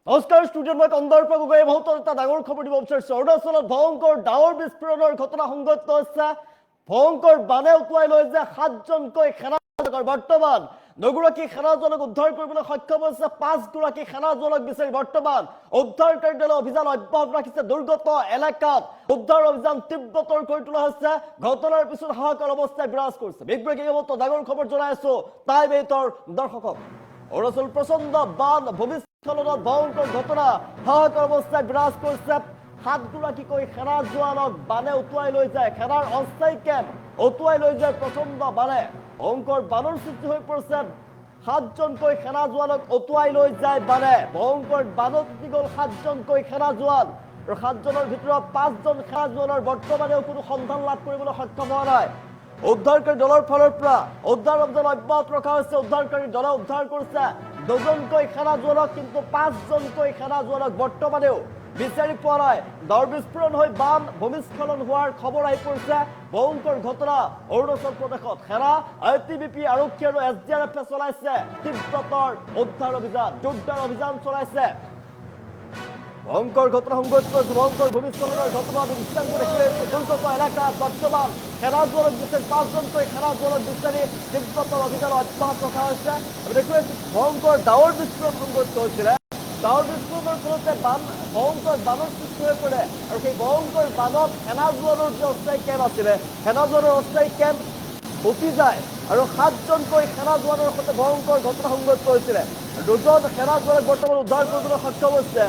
নমস্কাৰ ষ্টুডিঅ'ত মই কন্দৰ্প গগৈ এই মুহূৰ্তত এটা ডাঙৰ খবৰ দিব বিচাৰিছোঁ। অৰুণাচলত ভয়ংকৰ ডাৱৰ বিস্ফোৰণৰ ঘটনা সংঘটিত হৈছে। ভয়ংকৰ বানে উটুৱাই লৈ যে 7জনকৈ সেনাজোৱানক বৰ্তমান 9গৰাকী সেনাজোৱানক উদ্ধাৰ কৰিবলৈ সক্ষম হৈছে। 5গৰাকী সেনাজোৱানক বিচাৰি বৰ্তমান উদ্ধাৰকাৰী দলে অভিযান অব্যাহত ৰাখিছে। দুৰ্গত এলেকাত উদ্ধাৰ অভিযান তীব্ৰতৰ কৰি তোলা হৈছে। ঘটনাৰ পিছত হাহাকাৰ অৱস্থাই বিৰাজ কৰিছে। বিগ ব্ৰেকিং মুহূৰ্তত ডাঙৰ খবৰ জনাই আছো টাইম 8ৰ দৰ্শকক। অৰুণাচল প্ৰচণ্ড বান ভূমিস্খলনত ভয়ংকৰ ঘটনা হাহাকাৰ অৱস্থায় বিৰাজ কৰিছে। 7গৰাকীকৈ সেনা জোৱানক বানে উটুৱাই লৈ যায়। সেনাৰ অস্থায়ী কেম্প উটুৱাই লৈ যায় প্ৰচণ্ড বানে। ভয়ংকৰ বানৰ সৃষ্টি হৈ পৰিছে। 7জনকৈ সেনা জোৱানক উটুৱাই লৈ যায় বানে। ভয়ংকৰ বানত উটি গ'ল 7জনকৈ সেনা জোৱান আৰু 7জনৰ ভিতৰত 5জন সেনা জোৱানৰ বৰ্তমানেও কোনো সন্ধান লাভ কৰিবলৈ সক্ষম হোৱা নাই। উদ্ধাৰকাৰী দলৰ ফালৰ পৰা উদ্ধাৰ অভিযান অব্যাহত ৰখা হৈছে। উদ্ধাৰকাৰী দলে উদ্ধাৰ কৰিছে 2জনকৈ সেনা জোৱানক, কিন্তু 5জনকৈ সেনা জোৱানক বৰ্তমানেও বিচাৰি পোৱা নাই। ডাৱৰ বিস্ফোৰণ হৈ বান ভূমিস্খলন হোৱাৰ খবৰ আহি পৰিছে। ভয়ংকৰ ঘটনা অৰুণাচল প্ৰদেশত। সেনা ITBP আৰক্ষী আৰু SDRF চলাইছে তীব্ৰতৰ উদ্ধাৰ অভিযান, জোৰদাৰ অভিযান চলাইছে। ভয়ংকৰ ঘটনা সংঘটিত হৈছে। ভয়ংকৰ ভূমিস্খলনৰ ঘটনা আমি বিশ্বাস কৰি দেখিছোঁ। দুৰ্গত এলেকাত বৰ্তমান সেনা জোৱানক বিচাৰি 5জনকৈ সেনা জোৱানক বিচাৰি তীব্ৰতৰ অভিযান অব্যাহত ৰখা হৈছে। আমি দেখুৱাইছোঁ ভয়ংকৰ ডাৱৰ বিস্ফোৰণ সংঘটিত হৈছিলে। ডাৱৰ বিস্ফোৰণৰ ফলতে ভয়ংকৰ বানৰ সৃষ্টি হৈ পৰে আৰু সেই ভয়ংকৰ বানত সেনা জোৱানৰ যি অস্থায়ী কেম্প আছিলে, সেনা জোৱানৰ অস্থায়ী কেম্প উঠি যায় আৰু 7জনকৈ সেনা জোৱানৰ সৈতে ভয়ংকৰ ঘটনা সংঘটিত হৈছিলে। 2জন সেনা জোৱানক বৰ্তমান উদ্ধাৰ কৰিবলৈ সক্ষম হৈছে।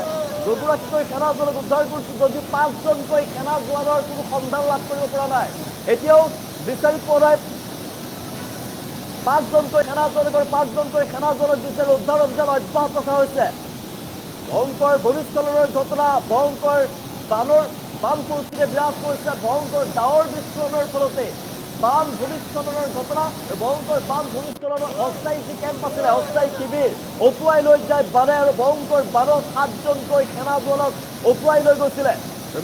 2গৰাকীকৈ সেনা জোৱানক উদ্ধাৰ কৰিছে যদিও 5জনকৈ সেনা জোৱানৰ কোনো সন্ধান লাভ কৰিব পৰা নাই। এতিয়াও বিচাৰি পোৱা নাই 5জনকৈ সেনা জোৱানক আৰু 5জনকৈ সেনা জোৱানক বিচাৰি উদ্ধাৰ অভিযান অব্যাহত ৰখা হৈছে। ভয়ংকৰ ভূমিস্খলনৰ ঘটনা, ভয়ংকৰ বান পৰিস্থিতি বিৰাজ কৰিছে। ভয়ংকৰ ডাৱৰ বিস্ফোৰণৰ ফলতে বান ভূমিস্খলনৰ ঘটনা, ভয়ংকৰ বান ভূমিস্খলনৰ অস্থায়ী যি কেম্প আছিলে, অস্থায়ী শিবিৰ উটুৱাই লৈ যায় বানে আৰু ভয়ংকৰ বানত 7জনকৈ সেনা জোৱানক উটুৱাই লৈ গৈছিলে।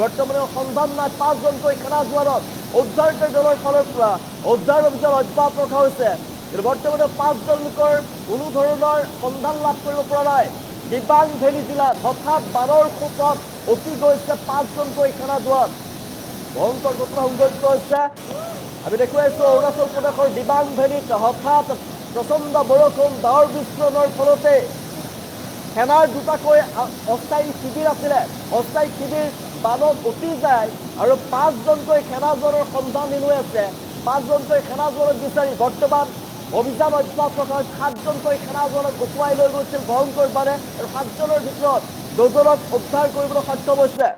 বৰ্তমানে সন্ধান নাই 5জনকৈ সেনা জোৱানক। উদ্ধাৰকাৰী দলৰ ফালৰ পৰা উদ্ধাৰ অভিযান অব্যাহত ৰখা হৈছে। কিন্তু বৰ্তমানে 5জন লোকৰ কোনো ধৰণৰ সন্ধান লাভ কৰিব পৰা নাই। দিবাং ভেলী জিলাত হঠাৎ বানৰ সোঁতত উটি গৈছে 5জনকৈ সেনা জোৱান। ভয়ংকৰ ঘটনা সংঘটিত হৈছে। আমি দেখুৱাইছোঁ অৰুণাচল প্ৰদেশৰ দিবাং ভেলীত হঠাৎ প্ৰচণ্ড বৰষুণ, ডাৱৰ বিস্ফোৰণৰ ফলতে সেনাৰ 2টাকৈ অস্থায়ী শিবিৰ আছিলে, অস্থায়ী শিবিৰ বানত উটি যায় আৰু 5জনকৈ সেনা জোৱানৰ সন্ধানহীন হৈ আছে। 5জনকৈ সেনা জোৱানক বিচাৰি বৰ্তমান অভিযান অব্যাহত ৰখা হৈছে। 7জনকৈ সেনা জোৱানক উটুৱাই লৈ গৈছিল ভয়ংকৰ বানে আৰু 7জনৰ ভিতৰত 2জনক উদ্ধাৰ কৰিবলৈ সক্ষম হৈছে।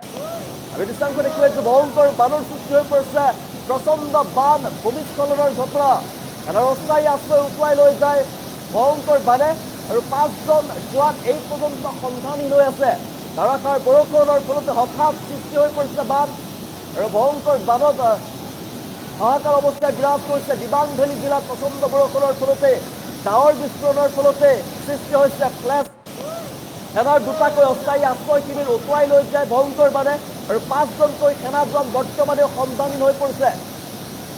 আমি দৃশ্যাংশ দেখুৱাইছোঁ ভয়ংকৰ বানৰ সৃষ্টি হৈ পৰিছে। প্ৰচণ্ড বান ভূমিস্খলনৰ ঘটনা। সেনাৰ অস্থায়ী আশ্ৰয় উটুৱাই লৈ যায় ভয়ংকৰ বানে আৰু 5জন জোৱান এই পৰ্যন্ত সন্ধানহীন হৈ আছে। ধাৰাসাৰ বৰষুণৰ ফলতে হঠাৎ সৃষ্টি হৈ পৰিছে বান আৰু ভয়ংকৰ বানত হাহাকাৰ অৱস্থায় বিৰাজ কৰিছে। দিবাং ভেলী জিলাত প্ৰচণ্ড বৰষুণৰ ফলতে ডাৱৰ বিস্ফোৰণৰ ফলতে সৃষ্টি হৈছে ফ্লেছ। সেনাৰ 2টাকৈ অস্থায়ী আশ্ৰয় শিবিৰ উটুৱাই লৈ যায় ভয়ংকৰ বানে আৰু 5জনকৈ সেনা জোৱান বৰ্তমানেও সন্ধানহীন হৈ পৰিছে।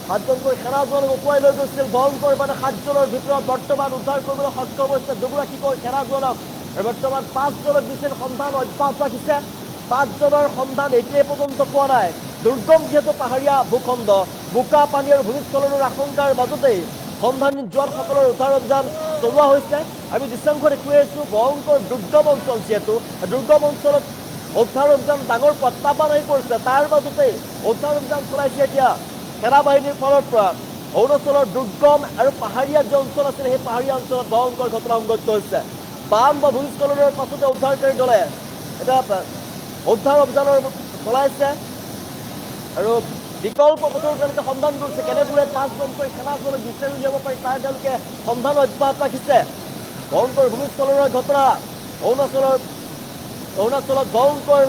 7জনকৈ সেনা জোৱানক উটুৱাই লৈ গৈছিল ভয়ংকৰ বানে। 7জনৰ ভিতৰত বৰ্তমান উদ্ধাৰ কৰিবলৈ সক্ষম হৈছে 2গৰাকীকৈ সেনা জোৱানক আৰু বৰ্তমান 5জনক বিচাৰি সন্ধান অব্যাহত ৰাখিছে। 5জনৰ সন্ধান এতিয়াই পৰ্যন্ত পোৱা নাই। দুৰ্গম যিহেতু পাহাৰীয়া ভূখণ্ড, বোকা পানী আৰু ভূমিস্খলনৰ আশংকাৰ মাজতেই সন্ধানহীন জোৱানসকলৰ উদ্ধাৰ অভিযান চলোৱা হৈছে। আমি দৃশ্যাংশ দেখুৱাই আছোঁ ভয়ংকৰ দুৰ্গম অঞ্চল, যিহেতু দুৰ্গম অঞ্চলত উদ্ধাৰ অভিযান ডাঙৰ প্ৰত্যাহ্বান আহি পৰিছে। তাৰ মাজতেই উদ্ধাৰ অভিযান চলাইছে এতিয়া সেনা বাহিনীৰ ফালৰ পৰা। অৰুণাচলৰ দুৰ্গম আৰু পাহাৰীয়া যি অঞ্চল আছিলে, সেই পাহাৰীয়া অঞ্চলত ভয়ংকৰ ঘটনা সংঘটিত হৈছে। বান বা ভূমিস্খলনৰ পাছতে উদ্ধাৰকাৰী দলে এটা উদ্ধাৰ অভিযানৰ চলাইছে আৰু বিকল্প পথৰ তেওঁলোকে সন্ধান কৰিছে। কেনেদৰে 5জনকৈ সেনা জোৱানক বিচাৰি উলিয়াব পাৰি তাৰ তেওঁলোকে সন্ধান অব্যাহত ৰাখিছে। ভয়ংকৰ ভূমিস্খলনৰ ঘটনা অৰুণাচলত ভয়ংকৰ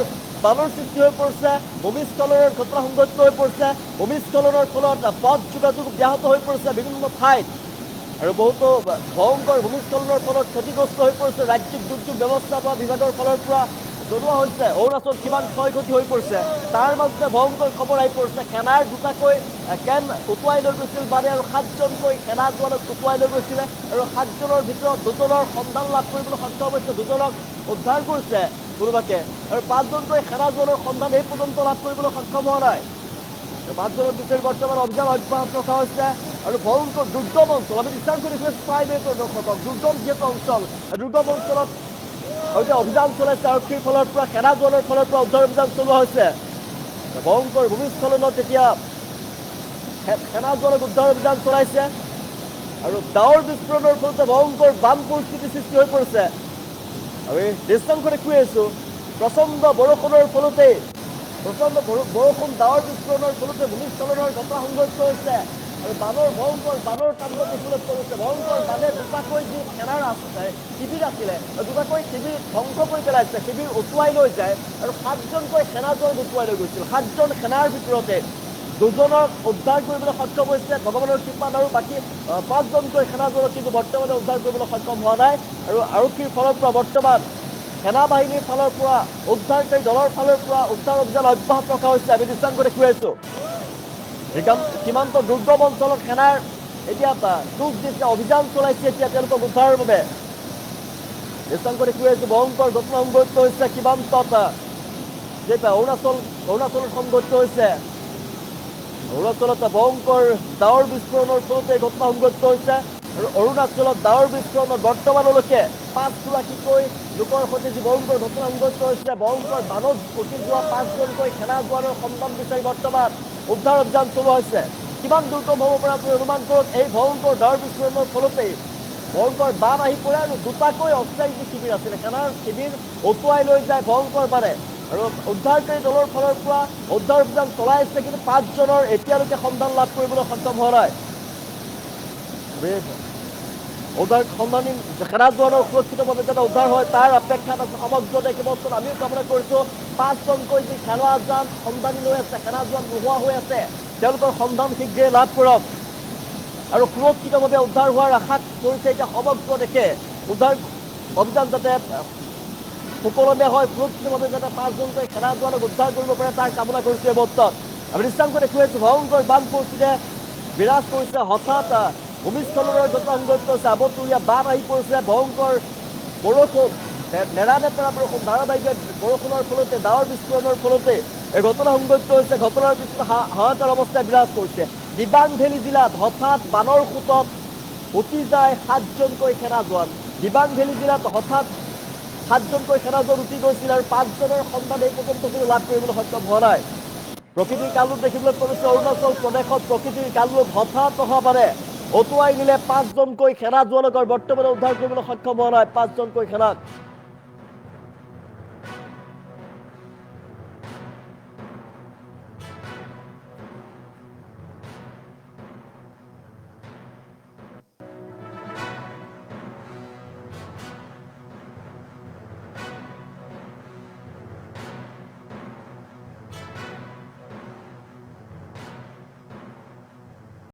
বানৰ সৃষ্টি হৈ পৰিছে। ভূমিস্খলনৰ ঘটনা সংঘটিত হৈ পৰিছে। ভূমিস্খলনৰ ফলত পথ যোগাযোগ ব্যাহত হৈ পৰিছে বিভিন্ন ঠাইত আৰু বহুতো ভয়ংকৰ ভূমিস্খলনৰ ফলত ক্ষতিগ্ৰস্ত হৈ পৰিছে। ৰাজ্যিক দুৰ্যোগ ব্যৱস্থাপনা বিভাগৰ ফালৰ পৰা জনোৱা হৈছে অৰুণাচল কিমান ক্ষয়ক্ষতি হৈ পৰিছে তাৰ মাজতে ভয়ংকৰ খবৰ আহি পৰিছে সেনাৰ দুটাকৈ কেন উটুৱাই লৈ গৈছিল মানে আৰু 7জনকৈ সেনা জোৱানক উটুৱাই লৈ গৈছিলে আৰু 7জনৰ ভিতৰত 2জনৰ সন্ধান লাভ কৰিবলৈ সক্ষম হৈছে 2জনক উদ্ধাৰ কৰিছে কোনোবাকে আৰু 5জনকৈ সেনা জোৱানৰ সন্ধান এই পৰ্যন্ত লাভ কৰিবলৈ সক্ষম হোৱা নাই 5জনৰ বিচাৰি বৰ্তমান অভিযান অব্যাহত ৰখা হৈছে আৰু ভয়ংকৰ দুৰ্গম অঞ্চল আমি বিশ্বাস কৰি প্ৰাইভেটৰ দৰ্শকক দুৰ্গম যিহেতু অঞ্চল দুৰ্গম অঞ্চলত এতিয়া অভিযান চলাইছে আৰক্ষীৰ ফালৰ পৰা সেনা জোৱানৰ ফালৰ পৰা উদ্ধাৰ অভিযান চলোৱা হৈছে ভয়ংকৰ ভূমিস্খলনত এতিয়া সেনা জোৱানক উদ্ধাৰ অভিযান চলাইছে আৰু ডাৱৰ বিস্ফোৰণৰ ফলতে ভয়ংকৰ বান পৰিস্থিতিৰ সৃষ্টি হৈ পৰিছে আৰু এই দৃশ্যাংশৰে কৈ আছো প্ৰচণ্ড বৰষুণৰ ফলতে প্ৰচণ্ড বৰষুণ ডাৱৰ বিস্ফোৰণৰ ফলতে ভূমিস্খলনৰ ঘটনা সংঘটিত হৈছে আৰু বানৰ ভয়ংকৰ বানৰ তাণ্ডৱ দেখিবলৈ পৰিছে ভয়ংকৰ বানে দুটাকৈ যি সেনাৰ শিবিৰ আছিলে দুটাকৈ শিবিৰ ধ্বংস কৰি পেলাইছে শিবিৰ উটুৱাই লৈ যায় আৰু 7জনকৈ সেনা জোৱান উটুৱাই লৈ গৈছিল 7জন সেনাৰ ভিতৰতে 2জনক উদ্ধাৰ কৰিবলৈ সক্ষম হৈছে ভগৱানৰ কৃপাত আৰু বাকী 5জনকৈ সেনা জোৱানক কিন্তু বৰ্তমানে উদ্ধাৰ কৰিবলৈ সক্ষম হোৱা নাই আৰু আৰক্ষীৰ ফালৰ পৰা বৰ্তমান সেনা বাহিনীৰ ফালৰ পৰা উদ্ধাৰকাৰী দলৰ ফালৰ পৰা উদ্ধাৰ অভিযান অব্যাহত ৰখা হৈছে আমি দৃশ্যাংশ দেখুৱাই আছো সীমান্ত দুৰ্গম অঞ্চলত সেনাৰ এতিয়া দুখ দিছে অভিযান চলাইছে এতিয়া তেওঁলোকক উদ্ধাৰৰ বাবে দৃশ্যাংশ দেখুৱাই আছো ভয়ংকৰ ঘটনা সংঘটিত হৈছে সীমান্তত যেটা অৰুণাচলত সংঘটিত হৈছে অৰুণাচলত ভয়ংকৰ ডাৱৰ বিস্ফোৰণৰ ফলতে ঘটনা সংঘটিত হৈছে আৰু অৰুণাচলত ডাৱৰ বিস্ফোৰণত বৰ্তমানলৈকে 5গৰাকীকৈ লোকৰ সৈতে যি ভয়ংকৰ ঘটনা সংঘটিত হৈছে ভয়ংকৰ বানত উটি যোৱা 5জনকৈ সেনা জোৱানৰ সন্ধান বিচাৰি বৰ্তমান উদ্ধাৰ অভিযান চলোৱা হৈছে কিমান দুৰ্গম হ'ব পাৰে আপুনি অনুমান কৰক এই ভয়ংকৰ ডাৱৰ বিস্ফোৰণৰ ফলতেই ভয়ংকৰ বান আহি পৰে আৰু দুটাকৈ অস্থায়ী যি শিবিৰ আছিলে সেনাৰ শিবিৰ উটুৱাই লৈ যায় ভয়ংকৰ বানে আৰু উদ্ধাৰকাৰী দলৰ ফালৰ পৰা উদ্ধাৰ অভিযান চলাই আছে কিন্তু 5জনৰ এতিয়ালৈকে সন্ধান লাভ কৰিবলৈ সক্ষম হোৱা নাই উদ্ধাৰ সন্ধানী সেনা জোৱানৰ সুৰক্ষিতভাৱে যাতে উদ্ধাৰ হয় তাৰ অপেক্ষাত আছে সমগ্ৰ দেশ বৰ্তমান আমিও কামনা কৰিছোঁ 5জনকৈ যি সেনা জোৱান সন্ধানী লৈ আছে সেনা জোৱান নোহোৱা হৈ আছে তেওঁলোকৰ সন্ধান শীঘ্ৰে লাভ কৰক আৰু সুৰক্ষিতভাৱে উদ্ধাৰ হোৱাৰ আশা কৰিছে এতিয়া সমগ্ৰ দেশে উদ্ধাৰ অভিযান যাতে সুকলমে হয় সুৰক্ষিতভাৱে যাতে 5জনকৈ সেনা জোৱানক উদ্ধাৰ কৰিব পাৰে তাৰ কামনা কৰিছে এই মুহূৰ্তত আমি দৃশ্যাংশ দেখুৱাইছোঁ ভয়ংকৰ বান পৰিস্থিতিয়ে বিৰাজ কৰিছে হঠাৎ ভূমিস্খলনৰ ঘটনা সংঘটিত হৈছে আবতৰীয়া বান আহি পৰিছে ভয়ংকৰ বৰষুণ নেৰানেপেৰা বৰষুণ ধাৰাবাহিক বৰষুণৰ ফলতে ডাৱৰ বিস্ফোৰণৰ ফলতে এই ঘটনা সংঘটিত হৈছে ঘটনাৰ পিছত হাহাকাৰ অৱস্থাই বিৰাজ কৰিছে দিবাং ভেলী জিলাত হঠাৎ বানৰ সোঁতত উটি যায় 7জনকৈ সেনা জোৱান দিবাং ভেলী জিলাত হঠাৎ 7জনকৈ সেনা জোৱান উটি গৈছিল আৰু 5জনৰ সন্ধান এই পৰ্যন্ত কোনো লাভ কৰিবলৈ সক্ষম হোৱা নাই প্ৰকৃতিৰ কালৰূপ দেখিবলৈ পৰিছে অৰুণাচল প্ৰদেশত প্ৰকৃতিৰ কালৰূপ হঠাৎ অহা পাৰে উটুৱাই নিলে 5জনকৈ সেনা জোৱানক বৰ্তমানে উদ্ধাৰ কৰিবলৈ সক্ষম হোৱা নাই 5জনকৈ সেনাক